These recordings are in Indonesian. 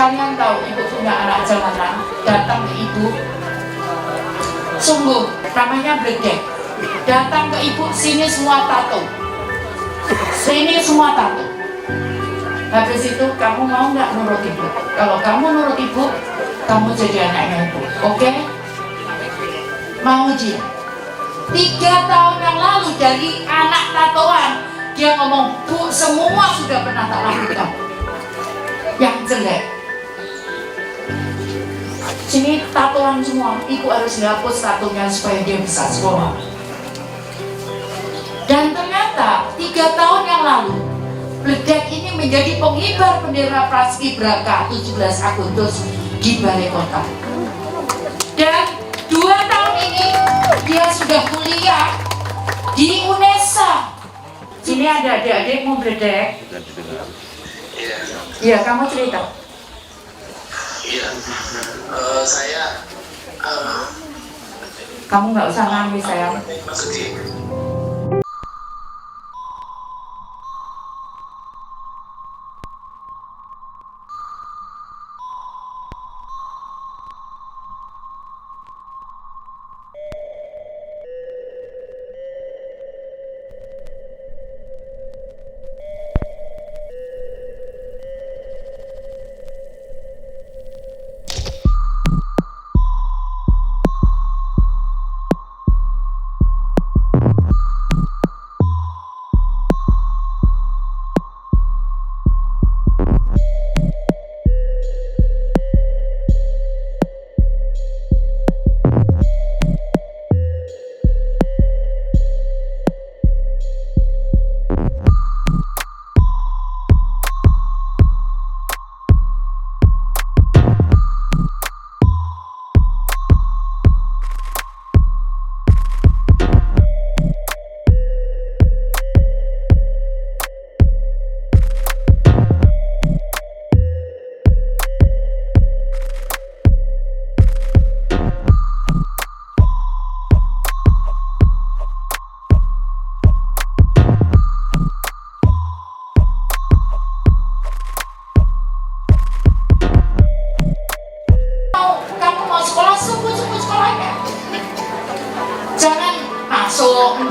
Kalian tahu ibu punya anak jalanan datang ke ibu, sungguh namanya bledek, datang ke ibu, sini semua tato, sini semua tato. Habis itu kamu mau nggak nurut ibu? Kalau kamu nurut ibu, kamu jadi anaknya ibu, oke? Mau dia? 3 tahun yang lalu dari anak tatoan, dia ngomong, Bu, semua sudah pernah tak lakukan yang jelek. Sini tatoan semua, ibu harus dihapus tatonya supaya dia bisa sekolah. Dan ternyata 3 tahun yang lalu bledek ini menjadi pengibar bendera Paskibraka 17 Agustus di Balai Kota. Dan 2 tahun ini dia sudah kuliah di UNESA. Sini ada adik-adik mau bledek. Iya, kamu cerita. Iya, saya. Kamu nggak usah nangis sayang. Maksudnya.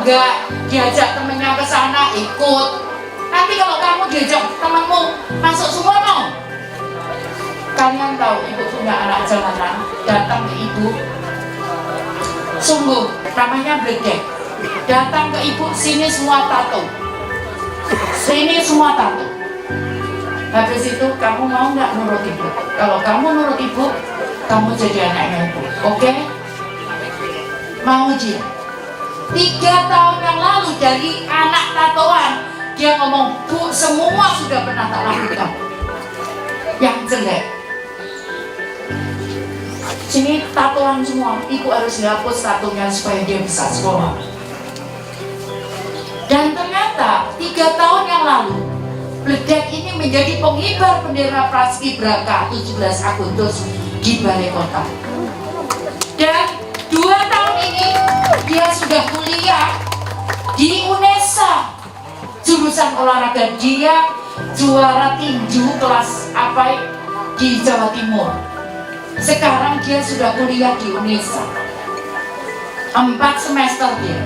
Enggak, diajak temennya ke sana ikut. Nanti kalau kamu diajak temanmu masuk semua mau. Kalian tahu ibu punya anak jalanan datang ke ibu, sungguh namanya bledek, datang ke ibu, sini semua tato, sini semua tato. Habis itu kamu mau nggak nurut ibu? Kalau kamu nurut ibu, kamu jadi anaknya ibu, oke? Mau dia? 3 tahun yang lalu dari anak tatoan, dia ngomong, Bu, semua sudah pernah tak lakukan yang jelek. Sini tatoan semua, ibu harus dihapus tatonya supaya dia bisa sekolah. Dan ternyata 3 tahun yang lalu bledek ini menjadi pengibar bendera Paskibraka 17 Agustus di Balai Kota. Dan 2 tahun ini dia sudah kuliah di UNESA, jurusan olahraga. Dia juara tinju kelas apa di Jawa Timur. Sekarang dia sudah kuliah di UNESA 4 semester dia.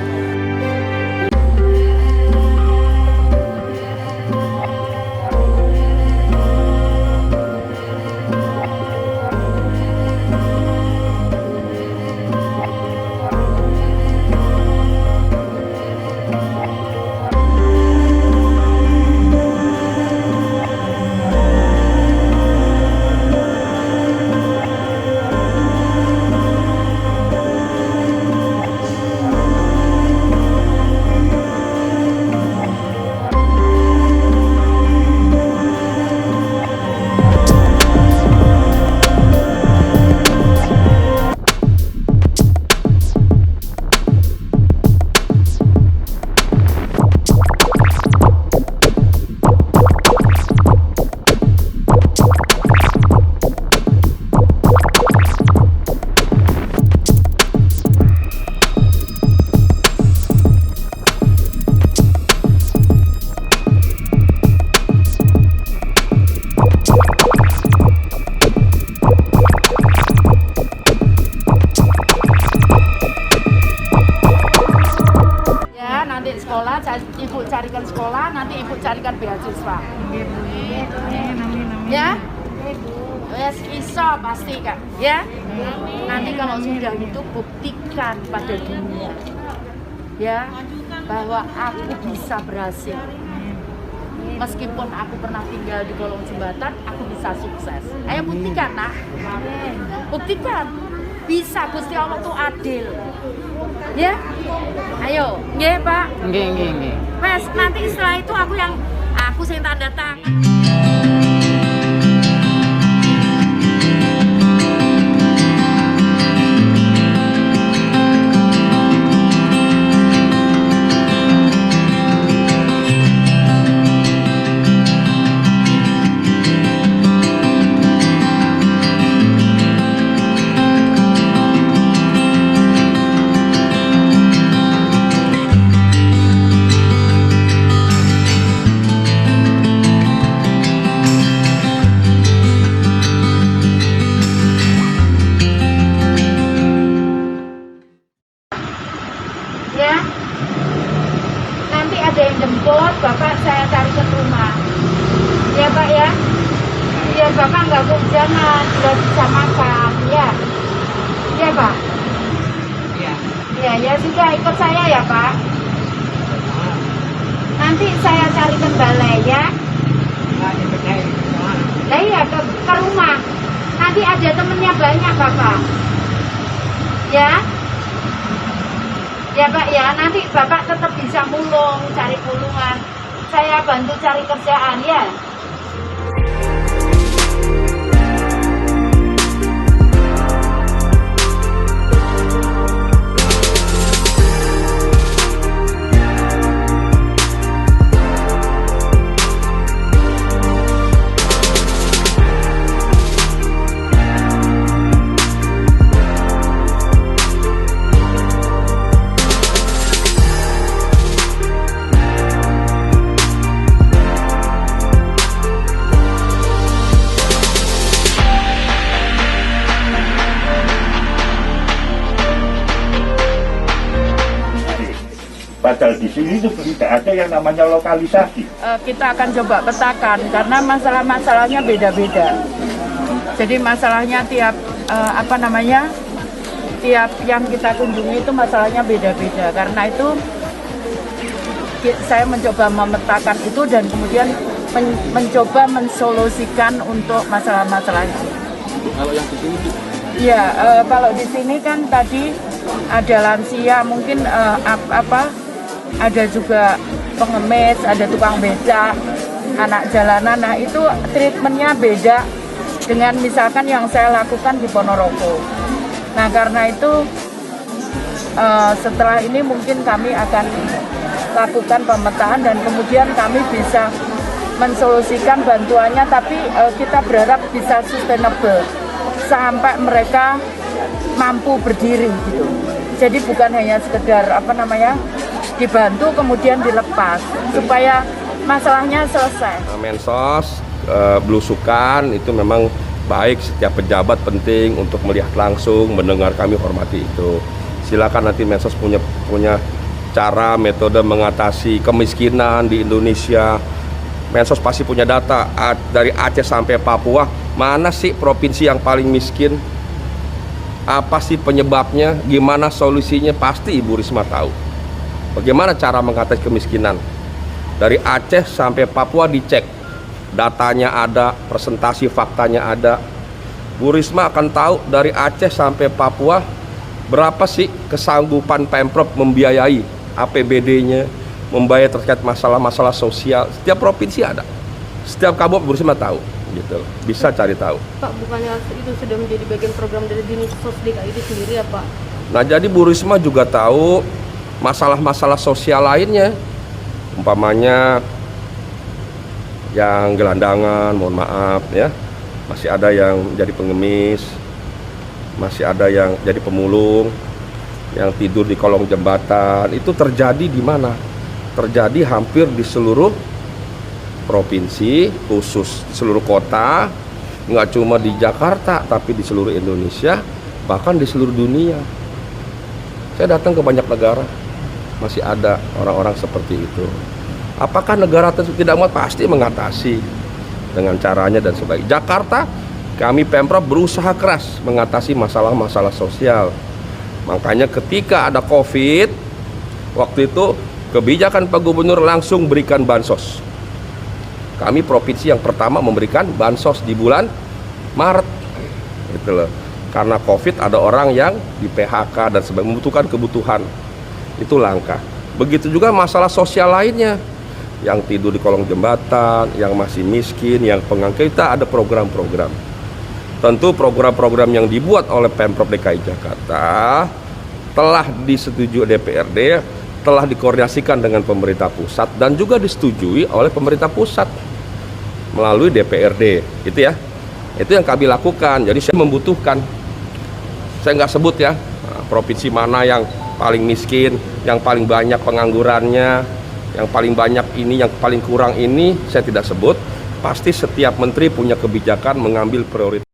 Ya, wes iso pasti kan, ya. Nanti kalau sudah itu buktikan pada dunia, ya, bahwa aku bisa berhasil. Meskipun aku pernah tinggal di kolong jembatan, aku bisa sukses. Ayo buktikan, nah. Buktikan. Bisa, Gusti Allah tuh adil. Ya? Ayo, nggih, Pak. Nggih. Wes, nanti setelah itu aku sing tanda tangan. Ya, nanti ada yang jemput, Bapak saya cari ke rumah. Ya Pak ya, biar Bapak nggak kehujanan, sudah bisa makan, ya. Ya Pak. Ya sudah ikut saya ya Pak. Nanti saya cari ke balai ya. Nah iya ke rumah. Nanti ada temennya banyak Bapak. Ya. Ya Pak ya, nanti Bapak tetap bisa mulung, cari pulungan. Saya bantu cari kerjaan ya. Padahal di sini itu tidak ada yang namanya lokalisasi. Kita akan coba petakan karena masalah-masalahnya beda-beda. Jadi masalahnya tiap tiap yang kita kunjungi itu masalahnya beda-beda. Karena itu saya mencoba memetakan itu dan kemudian mencoba mensolusikan untuk masalah-masalah itu. Kalau yang di sini? Ya, kalau di sini kan tadi ada lansia, mungkin ada juga pengemis, ada tukang becak, anak jalanan. Nah itu treatmentnya beda dengan misalkan yang saya lakukan di Ponorogo. Nah karena itu setelah ini mungkin kami akan lakukan pemetaan dan kemudian kami bisa mensolusikan bantuannya, tapi kita berharap bisa sustainable sampai mereka mampu berdiri gitu. Jadi bukan hanya sekedar dibantu kemudian dilepas supaya masalahnya selesai. Mensos belusukan itu memang baik, setiap pejabat penting untuk melihat langsung, mendengar, kami hormati itu. Silakan nanti Mensos punya cara, metode mengatasi kemiskinan di Indonesia. Mensos pasti punya data dari Aceh sampai Papua, mana sih provinsi yang paling miskin? Apa sih penyebabnya? Gimana solusinya? Pasti Ibu Risma tahu. Bagaimana cara mengatasi kemiskinan? Dari Aceh sampai Papua dicek. Datanya ada, presentasi faktanya ada. Bu Risma akan tahu dari Aceh sampai Papua berapa sih kesanggupan Pemprov membiayai APBD-nya, membayar terkait masalah-masalah sosial. Setiap provinsi ada. Setiap kabupaten Bu Risma tahu. Gitu. Bisa cari tahu. Pak, bukannya itu sudah menjadi bagian program dari Dinas Sosdika itu sendiri ya Pak? Nah jadi Bu Risma juga tahu masalah-masalah sosial lainnya, umpamanya yang gelandangan, mohon maaf ya, masih ada yang jadi pengemis, masih ada yang jadi pemulung, yang tidur di kolong jembatan. Itu terjadi di mana? Terjadi hampir di seluruh provinsi, khusus seluruh kota, nggak cuma di Jakarta tapi di seluruh Indonesia, bahkan di seluruh dunia. Saya datang ke banyak negara, masih ada orang-orang seperti itu. Apakah negara tersebut tidak mau? Pasti mengatasi. dengan caranya dan sebagainya. Jakarta, kami Pemprov berusaha keras mengatasi masalah-masalah sosial. Makanya ketika ada COVID, waktu itu kebijakan Pak Gubernur langsung berikan bansos. Kami provinsi yang pertama memberikan bansos di bulan Maret, gitu loh. Karena COVID ada orang yang di PHK dan sebagainya, membutuhkan kebutuhan, itu langka. Begitu juga masalah sosial lainnya, yang tidur di kolong jembatan, yang masih miskin, yang pengangguran, kita ada program-program. Tentu program-program yang dibuat oleh Pemprov DKI Jakarta telah disetujui DPRD, telah dikoordinasikan dengan pemerintah pusat dan juga disetujui oleh pemerintah pusat melalui DPRD, gitu ya. Itu yang kami lakukan. Jadi saya membutuhkan, saya nggak sebut ya, provinsi mana yang paling miskin, yang paling banyak penganggurannya, yang paling banyak ini, yang paling kurang ini, saya tidak sebut. Pasti setiap menteri punya kebijakan mengambil prioritas.